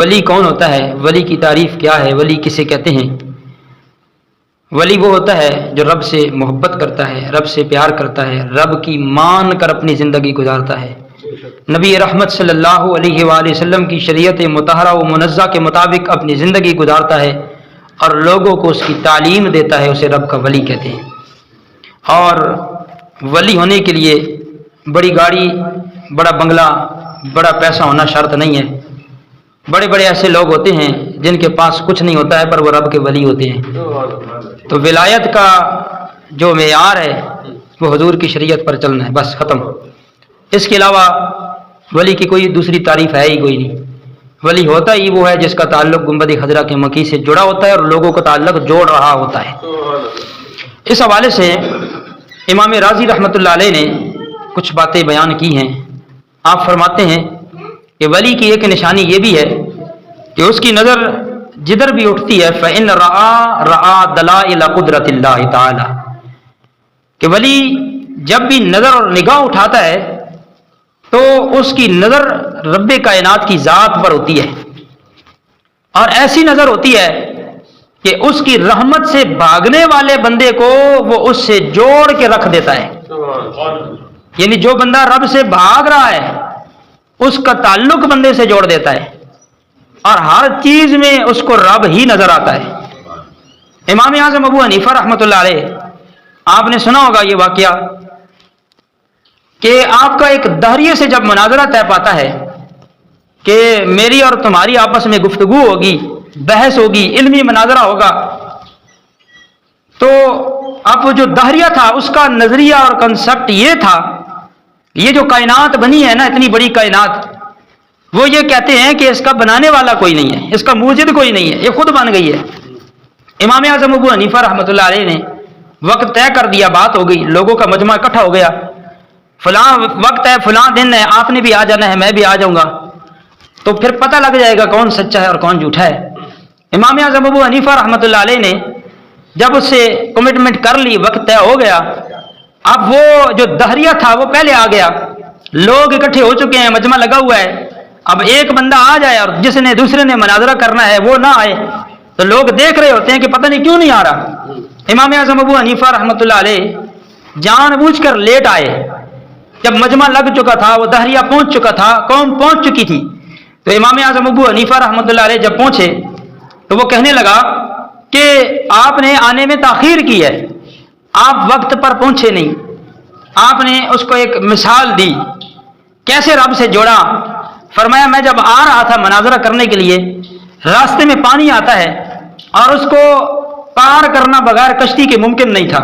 ولی کون ہوتا ہے؟ ولی کی تعریف کیا ہے؟ ولی کسے کہتے ہیں؟ ولی وہ ہوتا ہے جو رب سے محبت کرتا ہے، رب سے پیار کرتا ہے، رب کی مان کر اپنی زندگی گزارتا ہے، نبی رحمت صلی اللہ علیہ وآلہ وسلم کی شریعت مطہرہ و منزہ کے مطابق اپنی زندگی گزارتا ہے اور لوگوں کو اس کی تعلیم دیتا ہے، اسے رب کا ولی کہتے ہیں۔ اور ولی ہونے کے لیے بڑی گاڑی، بڑا بنگلہ، بڑا پیسہ ہونا شرط نہیں ہے۔ بڑے بڑے ایسے لوگ ہوتے ہیں جن کے پاس کچھ نہیں ہوتا ہے پر وہ رب کے ولی ہوتے ہیں۔ تو ولایت کا جو معیار ہے وہ حضور کی شریعت پر چلنا ہے، بس ختم۔ اس کے علاوہ ولی کی کوئی دوسری تعریف ہے ہی کوئی نہیں۔ ولی ہوتا ہی وہ ہے جس کا تعلق گنبد خضرا کے مکی سے جڑا ہوتا ہے اور لوگوں کا تعلق جوڑ رہا ہوتا ہے۔ اس حوالے سے امام راضی رحمۃ اللہ علیہ نے کچھ باتیں بیان کی ہیں۔ آپ فرماتے ہیں کہ ولی کی ایک نشانی یہ بھی ہے کہ اس کی نظر جدھر بھی اٹھتی ہے فَإِنْ رَآ دَلَائِلَ قُدْرَةِ اللَّهِ تَعَالَى، کہ ولی جب بھی نظر اور نگاہ اٹھاتا ہے تو اس کی نظر رب کائنات کی ذات پر ہوتی ہے، اور ایسی نظر ہوتی ہے کہ اس کی رحمت سے بھاگنے والے بندے کو وہ اس سے جوڑ کے رکھ دیتا ہے۔ یعنی جو بندہ رب سے بھاگ رہا ہے اس کا تعلق بندے سے جوڑ دیتا ہے، اور ہر چیز میں اس کو رب ہی نظر آتا ہے۔ امام اعظم ابو حنیفہ رحمۃ اللہ علیہ، آپ نے سنا ہوگا یہ واقعہ کہ آپ کا ایک دہریے سے جب مناظرہ طے پاتا ہے کہ میری اور تمہاری آپس میں گفتگو ہوگی، بحث ہوگی، علمی مناظرہ ہوگا، تو اب وہ جو دہریہ تھا اس کا نظریہ اور کنسپٹ یہ تھا، یہ جو کائنات بنی ہے نا، اتنی بڑی کائنات، وہ یہ کہتے ہیں کہ اس کا بنانے والا کوئی نہیں ہے، اس کا موجد کوئی نہیں ہے، یہ خود بن گئی ہے۔ امام اعظم ابو حنیفہ رحمۃ اللہ علیہ نے وقت طے کر دیا، بات ہو گئی، لوگوں کا مجمع اکٹھا ہو گیا، فلاں وقت ہے، فلاں دن ہے، آپ نے بھی آ جانا ہے، میں بھی آ جاؤں گا، تو پھر پتہ لگ جائے گا کون سچا ہے اور کون جھوٹا ہے۔ امام اعظم ابو حنیفہ رحمۃ اللہ علیہ نے جب اس سے کمٹمنٹ کر لی، وقت طے ہو گیا، اب وہ جو دہریہ تھا وہ پہلے آ گیا، لوگ اکٹھے ہو چکے ہیں، مجمع لگا ہوا ہے، اب ایک بندہ آ جائے اور جس نے دوسرے نے مناظرہ کرنا ہے وہ نہ آئے تو لوگ دیکھ رہے ہوتے ہیں کہ پتہ نہیں کیوں نہیں آ رہا۔ امام اعظم ابو حنیفہ رحمۃ اللہ علیہ جان بوجھ کر لیٹ آئے، جب مجمع لگ چکا تھا، وہ دہریہ پہنچ چکا تھا، قوم پہنچ چکی تھی، تو امام اعظم ابو حنیفہ رحمۃ اللہ علیہ جب پہنچے تو وہ کہنے لگا کہ آپ نے آنے میں تاخیر کی ہے، آپ وقت پر پہنچے نہیں۔ آپ نے اس کو ایک مثال دی، کیسے رب سے جوڑا۔ فرمایا میں جب آ رہا تھا مناظرہ کرنے کے لیے، راستے میں پانی آتا ہے اور اس کو پار کرنا بغیر کشتی کے ممکن نہیں تھا،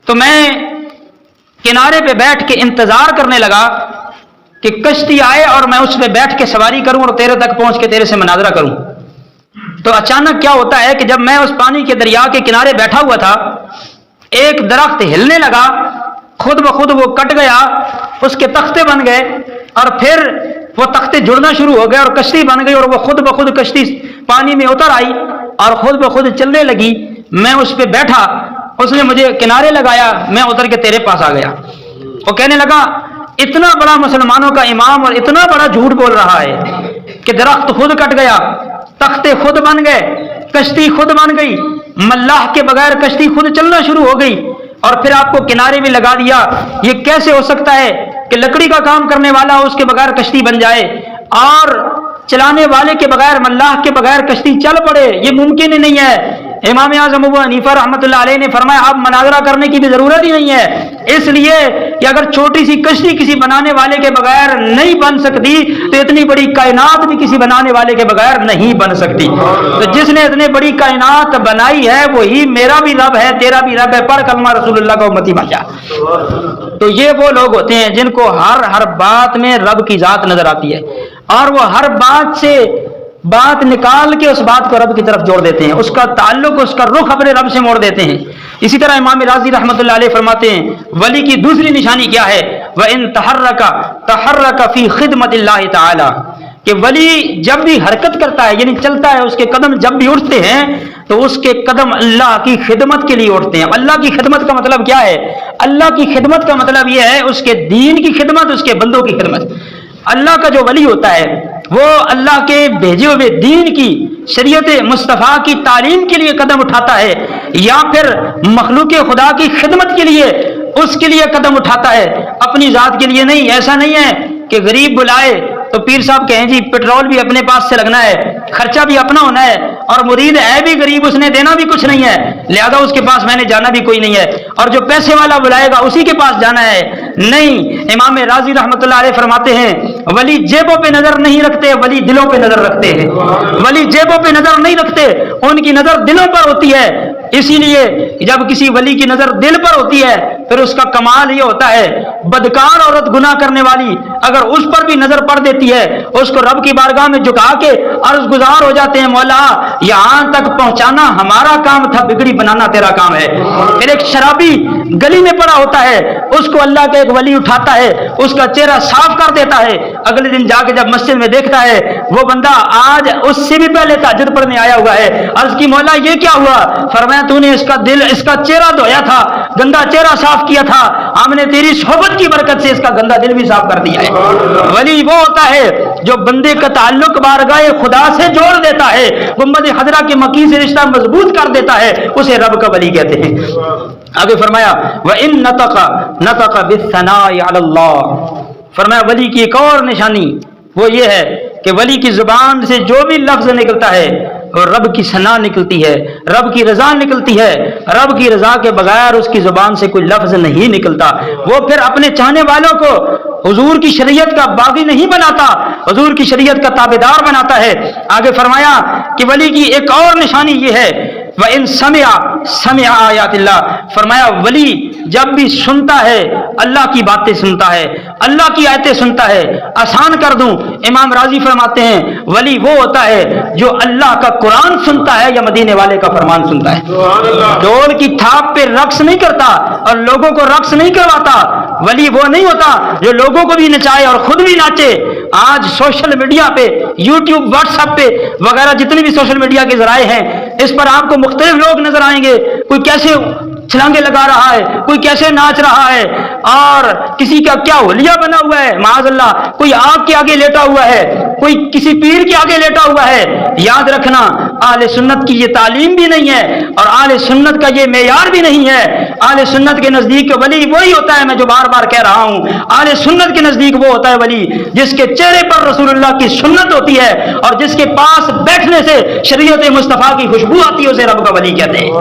تو میں کنارے پہ بیٹھ کے انتظار کرنے لگا کہ کشتی آئے اور میں اس پہ بیٹھ کے سواری کروں اور تیرے تک پہنچ کے تیرے سے مناظرہ کروں۔ تو اچانک کیا ہوتا ہے کہ جب میں اس پانی کے دریا کے کنارے بیٹھا ہوا تھا، ایک درخت ہلنے لگا، خود بخود وہ کٹ گیا، اس کے تختے بن گئے، اور پھر وہ تختے جڑنا شروع ہو گئے اور کشتی بن گئی، اور وہ خود بخود کشتی پانی میں اتر آئی اور خود بخود چلنے لگی۔ میں اس پہ بیٹھا، اس نے مجھے کنارے لگایا، میں اتر کے تیرے پاس آ گیا۔ وہ کہنے لگا اتنا بڑا مسلمانوں کا امام اور اتنا بڑا جھوٹ بول رہا ہے کہ درخت خود کٹ گیا، تختے خود بن گئے، کشتی خود بن گئی، ملاح کے بغیر کشتی خود چلنا شروع ہو گئی، اور پھر آپ کو کنارے بھی لگا دیا۔ یہ کیسے ہو سکتا ہے کہ لکڑی کا کام کرنے والا اس کے بغیر کشتی بن جائے اور چلانے والے کے بغیر، ملاح کے بغیر کشتی چل پڑے؟ یہ ممکن ہی نہیں ہے۔ امام اعظم ابو حنیفہ رحمۃ اللہ علیہ نے فرمایا اب مناظرہ کرنے کی بھی ضرورت ہی نہیں ہے، اس لیے کہ اگر چھوٹی سی کشتی کسی بنانے والے کے بغیر نہیں بن سکتی تو اتنی بڑی کائنات بھی کسی بنانے والے کے بغیر نہیں بن سکتی۔ تو جس نے اتنی بڑی کائنات بنائی ہے وہی میرا بھی رب ہے، تیرا بھی رب ہے، پڑھ کلمہ رسول اللہ کا امتی بن جا۔ تو یہ وہ لوگ ہوتے ہیں جن کو ہر بات میں رب کی ذات نظر آتی ہے، اور وہ ہر بات سے بات نکال کے اس بات کو رب کی طرف جوڑ دیتے ہیں، اس کا تعلق، اس کا رخ اپنے رب سے موڑ دیتے ہیں۔ اسی طرح امام راضی رحمۃ اللہ علیہ فرماتے ہیں ولی کی دوسری نشانی کیا ہے؟ وَإِن تَحَرَّكَ فِي خِدْمَةِ اللَّهِ تَعَالَى، کہ ولی جب بھی حرکت کرتا ہے، یعنی چلتا ہے، اس کے قدم جب بھی اٹھتے ہیں تو اس کے قدم اللہ کی خدمت کے لیے اٹھتے ہیں۔ اللہ کی خدمت کا مطلب کیا ہے؟ اللہ کی خدمت کا مطلب یہ ہے اس کے دین کی خدمت، اس کے بندوں کی خدمت۔ اللہ کا جو ولی ہوتا ہے وہ اللہ کے بھیجے ہوئے دین کی شریعت مصطفیٰ کی تعلیم کے لیے قدم اٹھاتا ہے یا پھر مخلوق خدا کی خدمت کے لیے اس کے لیے قدم اٹھاتا ہے، اپنی ذات کے لیے نہیں۔ ایسا نہیں ہے کہ غریب بلائے تو پیر صاحب کہیں جی پیٹرول بھی اپنے پاس سے لگنا ہے، خرچہ بھی اپنا ہونا ہے، اور مرید ہے بھی غریب، اس نے دینا بھی کچھ نہیں ہے، لہذا اس کے پاس میں نے جانا بھی کوئی نہیں ہے، اور جو پیسے والا بلائے گا اسی کے پاس جانا ہے۔ نہیں، امام راضی رحمۃ اللہ علیہ فرماتے ہیں ولی جیبوں پہ نظر نہیں رکھتے، ولی دلوں پہ نظر رکھتے ہیں۔ ولی جیبوں پہ نظر نہیں رکھتے، ان کی نظر دلوں پر ہوتی ہے۔ اسی لیے جب کسی ولی کی نظر دل پر ہوتی ہے پھر اس کا کمال یہ ہوتا ہے، بدکار عورت گناہ کرنے والی اگر اس پر بھی نظر پڑ دیتی ہے، اس کو رب کی بارگاہ میں جھکا کے عرض گزار ہو جاتے ہیں، مولا یہاں تک پہنچانا ہمارا کام تھا، بگڑی بنانا تیرا کام ہے۔ پھر ایک شرابی گلی میں پڑا ہوتا ہے، اس کو اللہ کا ایک ولی اٹھاتا ہے، اس کا چہرہ صاف کر دیتا ہے، اگلے دن جا کے جب مسجد میں دیکھتا ہے وہ بندہ آج اس سے بھی پہلے تہجد پڑھنے آیا ہوا ہے، عرض کی مولا یہ کیا ہوا؟ فرمایا تو نے اس کا دل، اس کا چہرہ دھویا تھا، گندا چہرہ صاف کیا تھا، ہم نے تیری صحبت کی برکت سے اس کا گندا دل بھی صاف کر دیا ہے۔ ولی وہ ہوتا ہے جو بندے کا تعلق بارگاہ خدا سے جوڑ دیتا ہے، گنبد خضرا کے مکی سے رشتہ مضبوط کر دیتا ہے، اسے رب کا ولی کہتے ہیں۔ آگے فرمایا وَإِن نَطَقَ بِالثَّنَاءِ عَلَى اللَّهِ، فرمایا ولی کی ایک اور نشانی وہ یہ ہے کہ ولی کی زبان سے جو بھی لفظ نکلتا ہے اور رب کی ثنا نکلتی ہے، رب کی رضا نکلتی ہے، رب کی رضا کے بغیر اس کی زبان سے کوئی لفظ نہیں نکلتا۔ وہ پھر اپنے چاہنے والوں کو حضور کی شریعت کا باغی نہیں بناتا، حضور کی شریعت کا تابعدار بناتا ہے۔ آگے فرمایا کہ ولی کی ایک اور نشانی یہ ہے وَإِن سَمِعَ آیات اللہ، فرمایا ولی جب بھی سنتا ہے اللہ کی باتیں سنتا ہے، اللہ کی آیتیں سنتا ہے۔ آسان کر دوں، امام راضی فرماتے ہیں ولی وہ ہوتا ہے جو اللہ کا قرآن سنتا ہے یا مدینے والے کا فرمان سنتا ہے۔ ڈول کی تھاپ پہ رقص نہیں کرتا اور لوگوں کو رقص نہیں کرواتا، ولی وہ نہیں ہوتا جو لوگوں کو بھی نچائے اور خود بھی ناچے۔ آج سوشل میڈیا پہ، یوٹیوب، واٹس ایپ پہ وغیرہ جتنے بھی سوشل میڈیا کے ذرائع ہیں، اس پر آپ کو مختلف لوگ نظر آئیں گے، کوئی کیسے چھلانگے لگا رہا ہے، کوئی کیسے ناچ رہا ہے، اور کسی کا کیا حلیہ بنا ہوا ہے، معاذ اللہ، کوئی آگ کے آگے لیٹا ہوا ہے، کوئی کسی پیر کے آگے لیٹا ہوا ہے۔ یاد رکھنا اہل سنت کی یہ تعلیم بھی نہیں ہے اور اہل سنت کا یہ معیار بھی نہیں ہے۔ اہل سنت کے نزدیک ولی وہی ہوتا ہے، میں جو بار بار کہہ رہا ہوں، اہل سنت کے نزدیک وہ ہوتا ہے ولی جس کے چہرے پر رسول اللہ کی سنت ہوتی ہے اور جس کے پاس بیٹھنے سے شریعت مصطفیٰ کی خوشبو آتی ہے، اسے رب کا ولی کہتے ہیں۔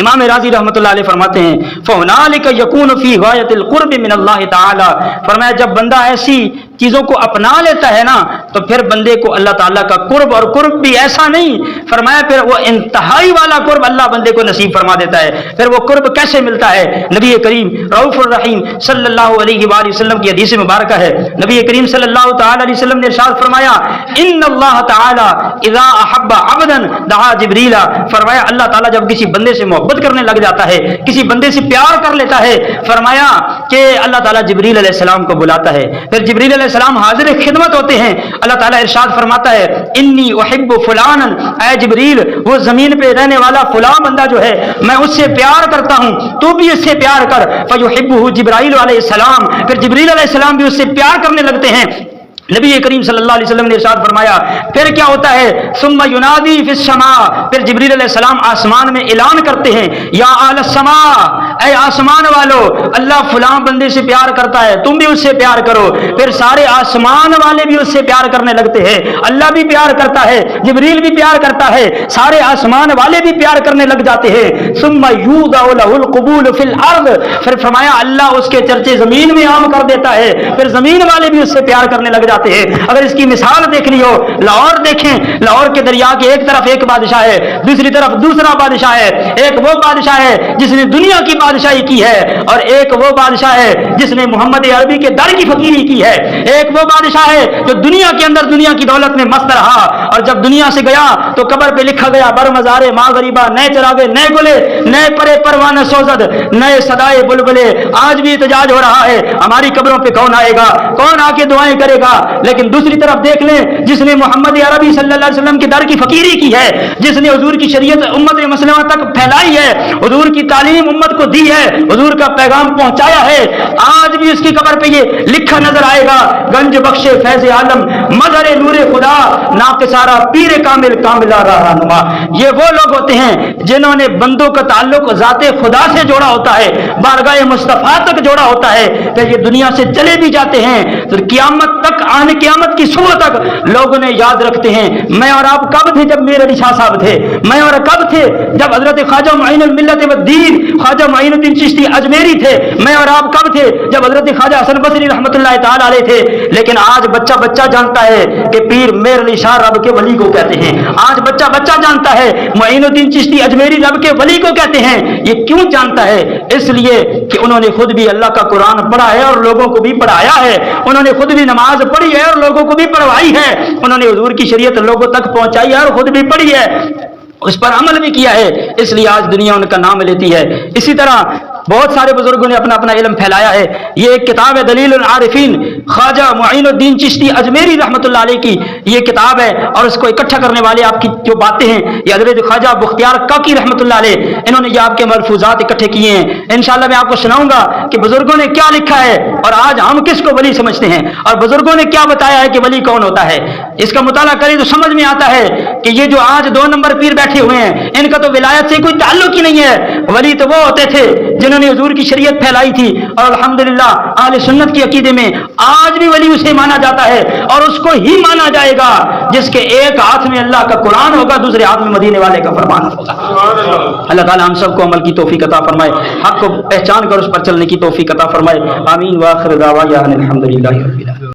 امام راضی رحمۃ اللہ علیہ فرماتے ہیں فَهُنَالِكَ يَكُونُ فِي غَايَةِ الْقُرْبِ مِنَ اللَّهِ تَعَالَى، فرمایا جب بندہ ایسی چیزوں کو اپنا لیتا ہے نا تو پھر بندے کو اللہ تعالیٰ کا قرب، اور قرب بھی ایسا نہیں، فرمایا پھر وہ انتہائی والا قرب اللہ بندے کو نصیب فرما دیتا ہے۔ پھر وہ قرب کیسے ملتا ہے؟ نبی کریم رؤوف الرحیم صلی اللہ علیہ وآلہ وسلم کی حدیث مبارکہ ہے، نبی کریم صلی اللہ تعالی علیہ وسلم نے ارشاد فرمایا ان اللہ تعالی اذا احب عبدا دعا جبریل، فرمایا اللہ تعالیٰ جب کسی بندے سے محبت کرنے لگ جاتا ہے، کسی بندے سے پیار کر لیتا ہے، فرمایا کہ اللہ تعالیٰ جبریل علیہ السلام کو بلاتا ہے، پھر جبریل علیہ السلام حاضر خدمت ہوتے ہیں، اللہ تعالیٰ ارشاد فرماتا ہے انی احب فلانا، اے جبریل وہ زمین پہ رہنے والا فلاں بندہ جو ہے میں اس سے پیار کرتا ہوں، تو بھی اس سے پیار کر، فیحبہ جبرائیل علیہ السلام، پھر جبریل علیہ السلام بھی اس سے پیار کرنے لگتے ہیں۔ نبی کریم صلی اللہ علیہ وسلم نے ارشاد فرمایا پھر کیا ہوتا ہے ثم ینادی فی السماء، پھر جبریل علیہ السلام آسمان میں اعلان کرتے ہیں یا اہل السماء، اے آسمان والو اللہ فلاں بندے سے پیار کرتا ہے، تم بھی اس سے پیار کرو، پھر سارے آسمان والے بھی اس سے پیار کرنے لگتے ہیں، اللہ بھی پیار کرتا ہے، جبریل بھی پیار کرتا ہے، سارے آسمان والے بھی پیار کرنے لگ جاتے ہیں۔ ثم یوضع له القبول فی الارض، پھر فرمایا اللہ اس کے چرچے زمین میں عام کر دیتا ہے، پھر زمین والے بھی اس سے پیار کرنے لگ جاتے ہیں۔ اگر اس کی مثال دیکھنی ہو لاہور دیکھیں، لاہور کے دریا کے ایک طرف ایک بادشاہ ہے، دوسری طرف دوسرا بادشاہ ہے، ایک وہ بادشاہ ہے جس نے دنیا کی بادشاہی کی ہے اور ایک وہ بادشاہ ہے جس نے محمد عربی کے در کی فقیری کی ہے، ایک وہ بادشاہ ہے جو دنیا کے اندر دنیا کی دولت میں مست رہا اور جب دنیا سے گیا تو قبر پہ لکھا گیا بر مزارے ماں غریبہ، نئے چراغے نئے گلے نئے پرے پروانہ سوزد نئے صدائے بلبلے، آج بھی احتجاج ہو رہا ہے ہماری قبروں پہ کون آئے گا، کون آ کے دعائیں کرے گا۔ لیکن دوسری طرف دیکھ لیں جس نے محمد عربی صلی اللہ علیہ وسلم کے در کی فقیری کی ہے، جس نے حضور کی شریعت امت مسلمہ تک پھیلائی ہے، حضور کی تعلیم امت کو دی ہے, حضور کا پیغام پہنچایا ہے. آج بھی اس کی قبر پہ یہ لکھا نظر آئے گا, گنج بخش فیض عالم مظہر نور خدا ناقصارہ پیر کامل کاملہ راہ نما. یہ وہ لوگ ہوتے ہیں جنہوں نے بندوں کا تعلق ذات خدا سے جوڑا ہوتا ہے, بارگاہ مصطفیٰ تک جوڑا ہوتا ہے. پھر یہ دنیا سے چلے بھی جاتے ہیں تو قیامت تک, آنے قیامت کی صبح تک لوگوں نے یاد رکھتے ہیں میں اور آپ کب تھے جب میر علی شاہ صاحب تھے, میں اور کب تھے جب حضرت خواجہ معین الملت والدین خواجہ معین الدین چشتی اجمیری تھے, میں اور آپ کب تھے جب حضرت خواجہ حسن بصری رحمۃ اللہ تعالی علیہ تھے. لیکن آج بچہ بچہ جانتا ہے کہ پیر میر علی شاہ رب کے ولی کو کہتے ہیں. آج بچہ بچہ جانتا ہے معین الدین چشتی اجمیری رب کے ولی کو کہتے ہیں. یہ کیوں جانتا ہے؟ اس لیے کہ انہوں نے خود بھی اللہ کا قرآن پڑھا ہے اور لوگوں کو بھی پڑھایا ہے, انہوں نے خود بھی نماز پڑھی ہے اور لوگوں کو بھی پڑھوائی ہے, انہوں نے حضور کی شریعت لوگوں تک پہنچائی ہے اور خود بھی پڑھی ہے, اس پر عمل بھی کیا ہے, اس لیے آج دنیا ان کا نام لیتی ہے. اسی طرح بہت سارے بزرگوں نے اپنا اپنا علم پھیلایا ہے. یہ ایک کتاب ہے دلیل العارفین خواجہ معین الدین چشتی اجمیری رحمۃ اللہ علیہ کی, یہ کتاب ہے اور اس کو اکٹھا کرنے والے آپ کی جو باتیں ہیں یہ حضرت خواجہ بختیار کاکی رحمۃ اللہ علیہ, انہوں نے یہ آپ کے ملفوظات اکٹھے کیے ہیں. انشاءاللہ میں آپ کو سناؤں گا کہ بزرگوں نے کیا لکھا ہے اور آج ہم کس کو ولی سمجھتے ہیں اور بزرگوں نے کیا بتایا ہے کہ ولی کون ہوتا ہے. اس کا مطالعہ کریں تو سمجھ میں آتا ہے کہ یہ جو آج 2 نمبر پیر بیٹھے ہوئے ہیں ان کا تو ولایت سے کوئی تعلق ہی نہیں ہے. ولی تو وہ ہوتے تھے جنہوں نے حضور کی شریعت پھیلائی تھی, اور الحمدللہ اہل سنت کے عقیدے میں آج بھی ولی اسے مانا جاتا ہے اور اس کو ہی مانا جائے گا جس کے ایک ہاتھ میں اللہ کا قرآن ہوگا, دوسرے ہاتھ میں مدینے والے کا فرمان ہوگا. اللہ تعالی ہم سب کو عمل کی توفیق عطا فرمائے, حق کو پہچان کر اس پر چلنے کی توفیق عطا فرمائے. آمین. واخر دعوانا الحمدللہ رب العالمین.